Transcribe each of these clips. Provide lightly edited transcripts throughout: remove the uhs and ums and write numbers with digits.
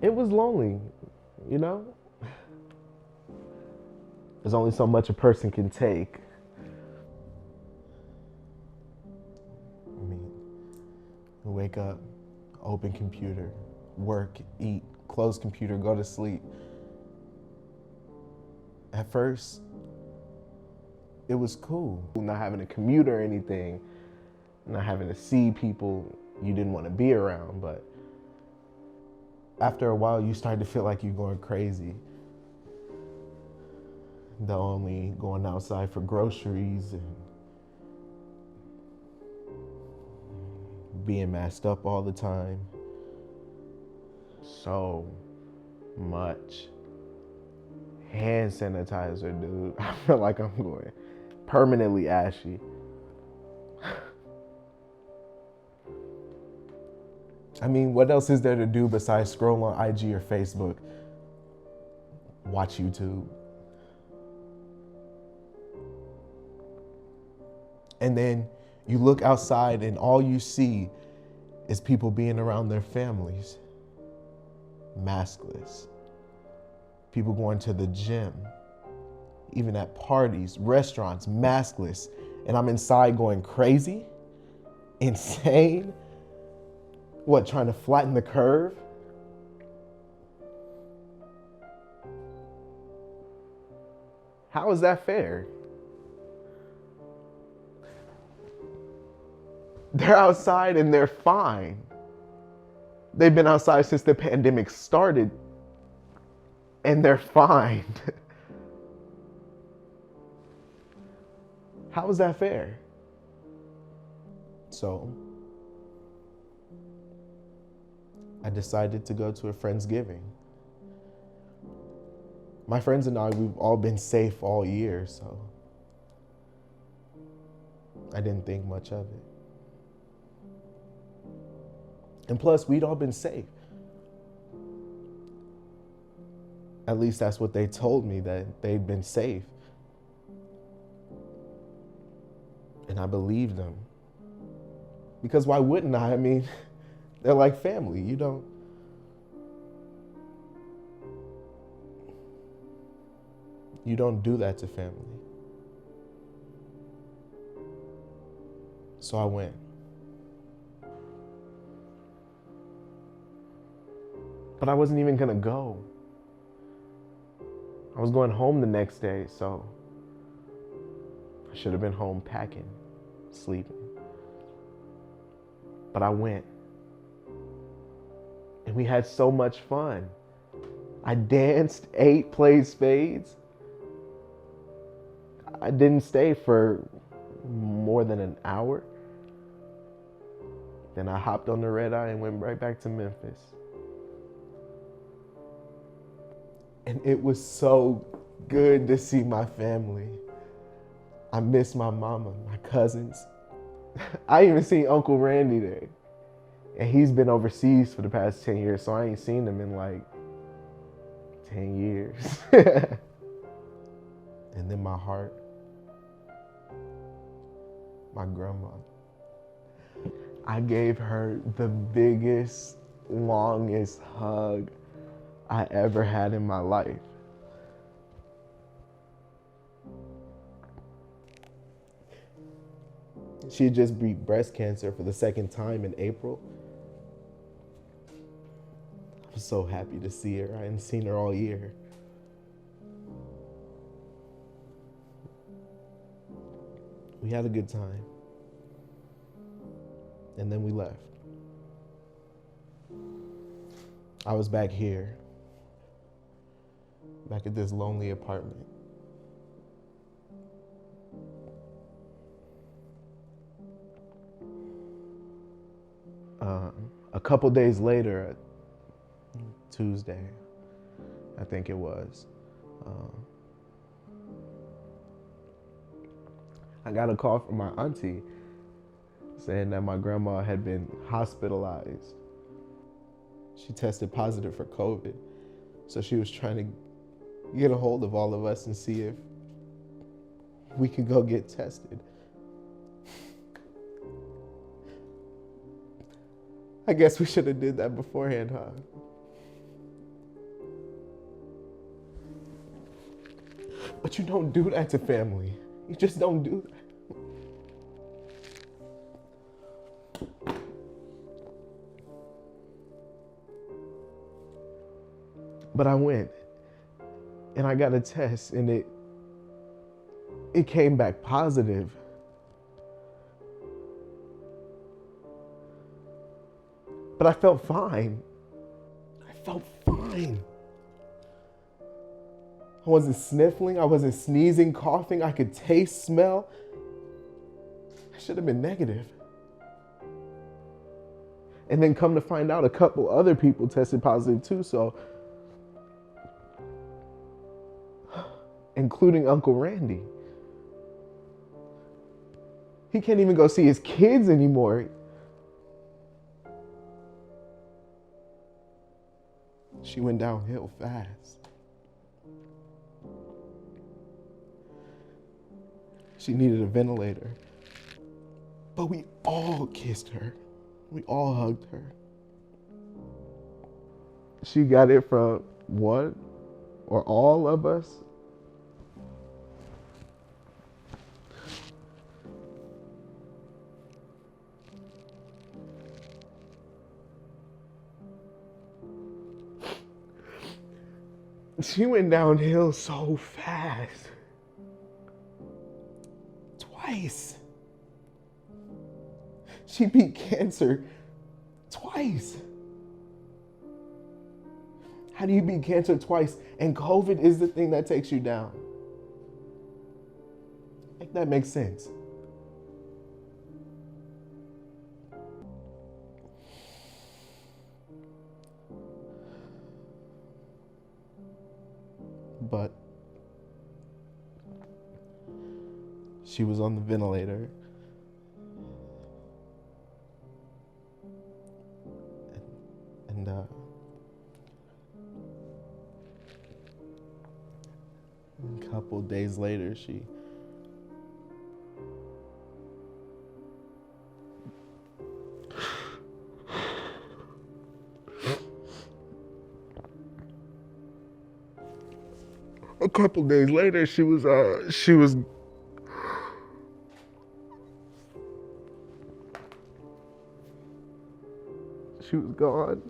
It was lonely, you know? There's only so much a person can take. I mean, you wake up, open computer, work, eat, close computer, go to sleep. At first, it was cool. Not having a commute or anything, not having to see people you didn't want to be around, but after a while, you start to feel like you're going crazy. The only going outside for groceries and being masked up all the time. So much hand sanitizer, dude. I feel like I'm going permanently ashy. I mean, what else is there to do besides scroll on IG or Facebook? Watch YouTube. And then you look outside and all you see is people being around their families, maskless. People going to the gym, even at parties, restaurants, maskless. And I'm inside going crazy, insane. What, trying to flatten the curve? How is that fair? They're outside and they're fine. They've been outside since the pandemic started and they're fine. How is that fair? So I decided to go to a Friendsgiving. My friends and I, we've all been safe all year, so I didn't think much of it. And plus, we'd all been safe. At least that's what they told me, that they'd been safe. And I believed them. Because why wouldn't I? I mean, they're like family. You don't do that to family. So I went. But I wasn't even gonna go. I was going home the next day, so I should have been home packing, sleeping. But I went. And we had so much fun. I danced, ate, played spades. I didn't stay for more than an hour. Then I hopped on the red eye and went right back to Memphis. And it was so good to see my family. I miss my mama, my cousins. I even seen Uncle Randy there. And he's been overseas for the past 10 years, so I ain't seen him in like 10 years. And then my heart, my grandma. I gave her the biggest, longest hug I ever had in my life. She had just beat breast cancer for the second time in April. I was so happy to see her. I hadn't seen her all year. We had a good time. And then we left. I was back here, back at this lonely apartment. A couple days later, Tuesday, I think it was, I got a call from my auntie saying that my grandma had been hospitalized. She tested positive for COVID. So she was trying to get a hold of all of us and see if we could go get tested. I guess we should have did that beforehand, huh? But you don't do that to family. You just don't do that. But I went and I got a test and it came back positive. But I felt fine. I felt fine. I wasn't sniffling, I wasn't sneezing, coughing, I could taste, smell. I should have been negative. And then come to find out a couple other people tested positive too, so including Uncle Randy. He can't even go see his kids anymore. She went downhill fast. She needed a ventilator. But we all kissed her. We all hugged her. She got it from one or all of us. She went downhill so fast. Twice. She beat cancer twice. How do you beat cancer twice? And COVID is the thing that takes you down. Make that make sense. But she was on the ventilator. And a couple days later, she was gone.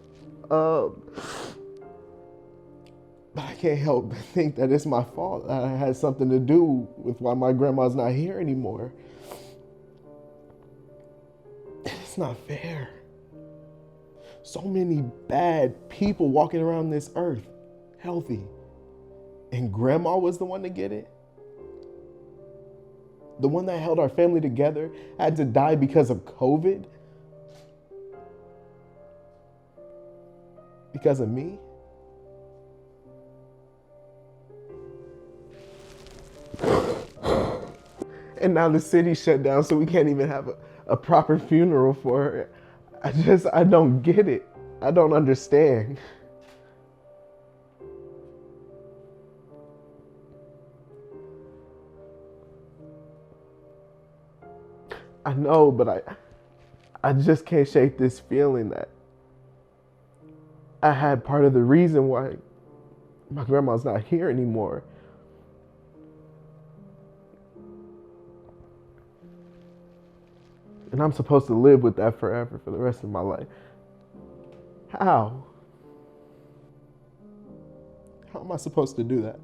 But I can't help but think that it's my fault. That I had something to do with why my grandma's not here anymore. It's not fair. So many bad people walking around this earth, healthy. And grandma was the one to get it? The one that held our family together had to die because of COVID? Because of me? And now the city shut down, so we can't even have a proper funeral for her. I don't get it. I don't understand. I know, but I just can't shake this feeling that I had part of the reason why my grandma's not here anymore. And I'm supposed to live with that forever for the rest of my life. How? How am I supposed to do that?